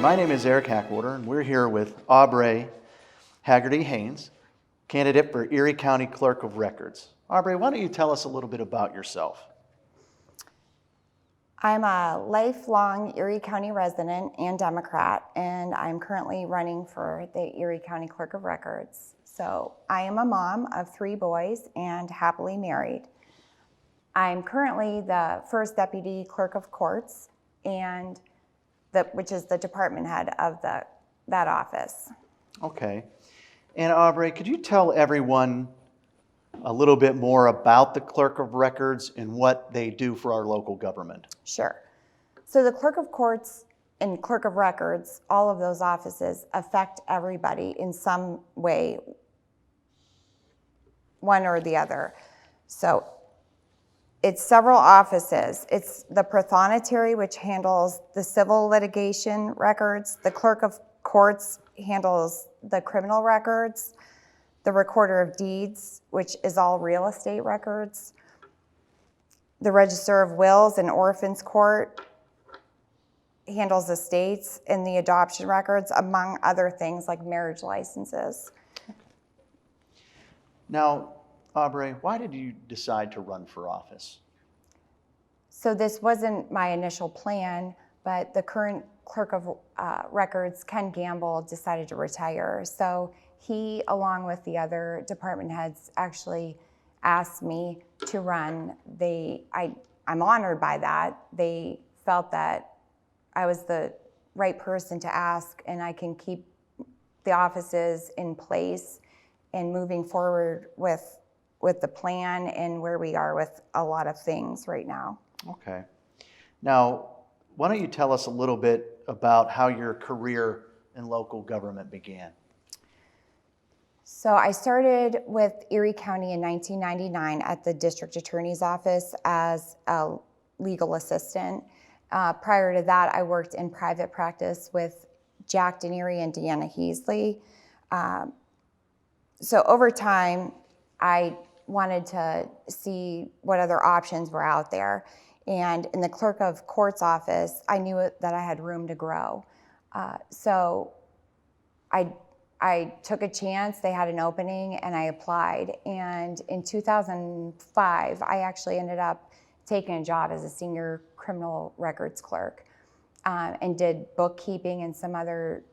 my name is Eric Hackwater, and we're here with Aubrea, Hagerty, Haynes, candidate for Erie County Clerk of Records. Aubrea, why don't you tell us a little bit about yourself? I'm a lifelong Erie County resident and Democrat, and I'm currently running for the Erie County Clerk of Records. So I am a mom of 3 boys and happily married. I'm currently the first deputy clerk of courts, and which is the department head of that office. Okay. And Aubrea, could you tell everyone a little bit more about the Clerk of Records and what they do for our local government? Sure. So the clerk of courts and clerk of records, all of those offices affect everybody in some way, one or the other. So it's several offices. It's the prothonotary, which handles the civil litigation records. The clerk of courts handles the criminal records. The recorder of deeds, which is all real estate records. The register of wills and orphans court handles estates and the adoption records, among other things like marriage licenses. Now, Aubrea, why did you decide to run for office? So this wasn't my initial plan, but the current clerk of records, Ken Gamble, decided to retire. So he, along with the other department heads, actually asked me to run. I'm honored by that. They felt that I was the right person to ask, and I can keep the offices in place and moving forward with the plan and where we are with a lot of things right now. Okay. Now, why don't you tell us a little bit about how your career in local government began? So I started with Erie County in 1999 at the district attorney's office as a legal assistant. Prior to that, I worked in private practice with Jack Denery and Deanna Heasley. So over time, I wanted to see what other options were out there. And in the clerk of courts office, I knew that I had room to grow. So I took a chance. They had an opening, and I applied. And in 2005, I actually ended up taking a job as a senior criminal records clerk and did bookkeeping and some other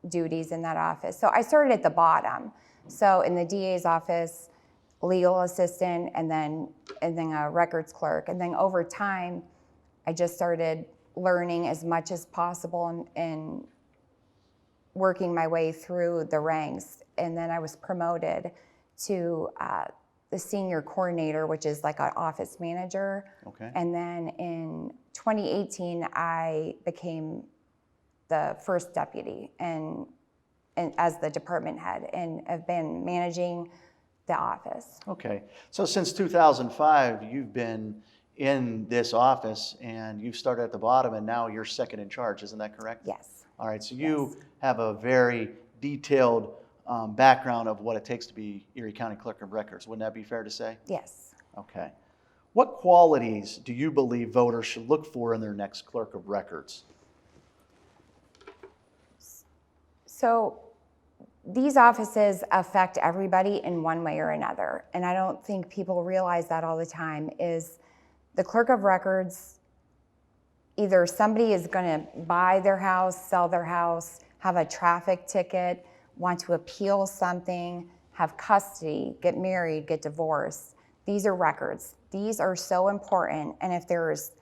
duties in that office. So I started at the bottom. So in the DA's office, legal assistant, and then a records clerk. And then over time, I just started learning as much as possible and working my way through the ranks. And then I was promoted to the senior coordinator, which is like an office manager. Okay. And then in 2018, I became the first deputy and as the department head, and have been managing the office. Okay. So since 2005, you've been in this office, and you've started at the bottom, and now you're second in charge. Isn't that correct? Yes. All right. So you have a very detailed background of what it takes to be Erie County Clerk of Records. Wouldn't that be fair to say? Yes. Okay. What qualities do you believe voters should look for in their next Clerk of Records? So these offices affect everybody in one way or another. And I don't think people realize that all the time. Is the clerk of records, either somebody is going to buy their house, sell their house, have a traffic ticket, want to appeal something, have custody, get married, get divorced. These are records. These are so important. And if there's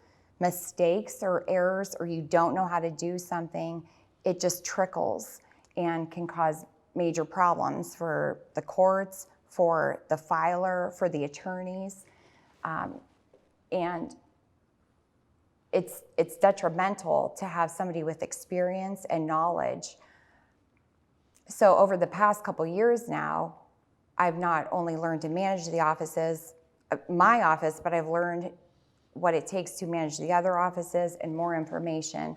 mistakes or errors, or you don't know how to do something, it just trickles and can cause major problems for the courts, for the filer, for the attorneys. And it's detrimental to have somebody with experience and knowledge. So over the past couple years now, I've not only learned to manage the offices, my office, but I've learned what it takes to manage the other offices and more information,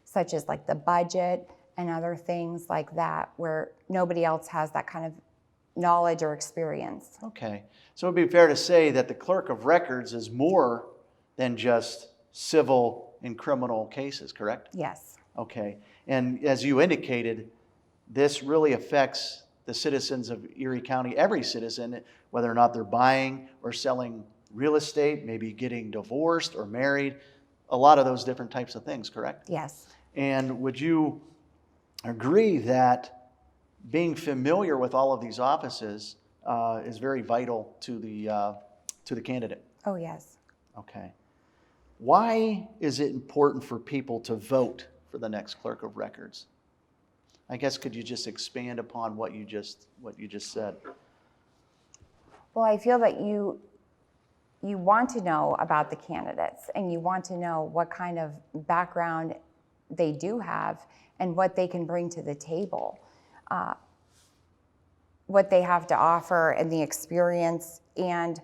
such as like the budget and other things like that, where nobody else has that kind of knowledge or experience. Okay. So it would be fair to say that the Clerk of Records is more than just civil and criminal cases, correct? Yes. Okay. And as you indicated, this really affects the citizens of Erie County, every citizen, whether or not they're buying or selling real estate, maybe getting divorced or married, a lot of those different types of things, correct? Yes. And would you agree that being familiar with all of these offices is very vital to the candidate? Oh, yes. Okay. Why is it important for people to vote for the next clerk of records? I guess could you just expand upon what you just said? Well, I feel that you want to know about the candidates, and you want to know what kind of background they do have and what they can bring to the table, what they have to offer and the experience and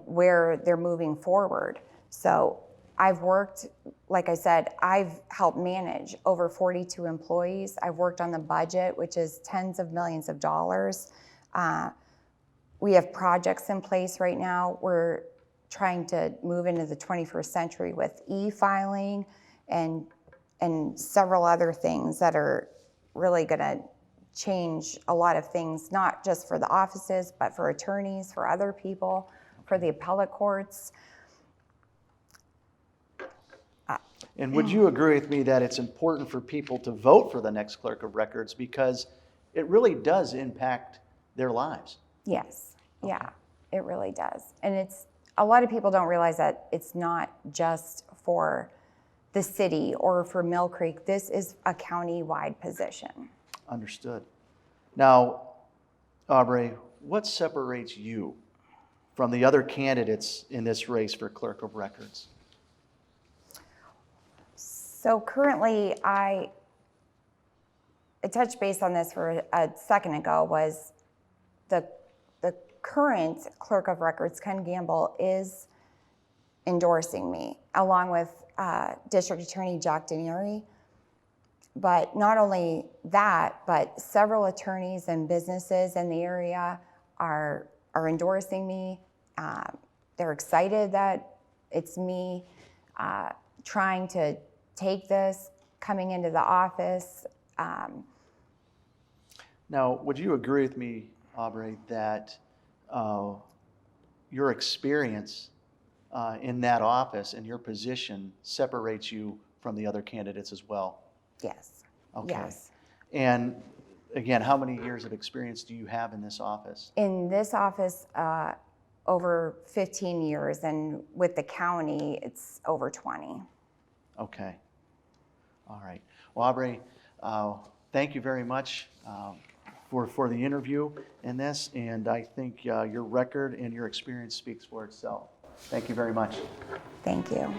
where they're moving forward. So I've worked, like I said, I've helped manage over 42 employees. I've worked on the budget, which is tens of millions of dollars. We have projects in place right now. We're trying to move into the 21st century with e-filing and several other things that are really going to change a lot of things, not just for the offices, but for attorneys, for other people, for the appellate courts. And would you agree with me that it's important for people to vote for the next clerk of records because it really does impact their lives? Yes, yeah, it really does. And a lot of people don't realize that it's not just for the city or for Mill Creek. This is a county-wide position. Understood. Now, Aubrea, what separates you from the other candidates in this race for clerk of records? So currently, I touched base on this for a second ago, was the current clerk of records, Ken Gamble, is endorsing me, along with District Attorney Jack Denieri. But not only that, but several attorneys and businesses in the area are endorsing me. They're excited that it's me trying to take this, coming into the office. Now, would you agree with me, Aubrea, that your experience in that office and your position separates you from the other candidates as well? Yes. Okay. Yes. And again, how many years of experience do you have in this office? In this office, over 15 years, and with the county, it's over 20. Okay. All right. Well, Aubrea, thank you very much for the interview in this, and I think your record and your experience speaks for itself. Thank you very much. Thank you.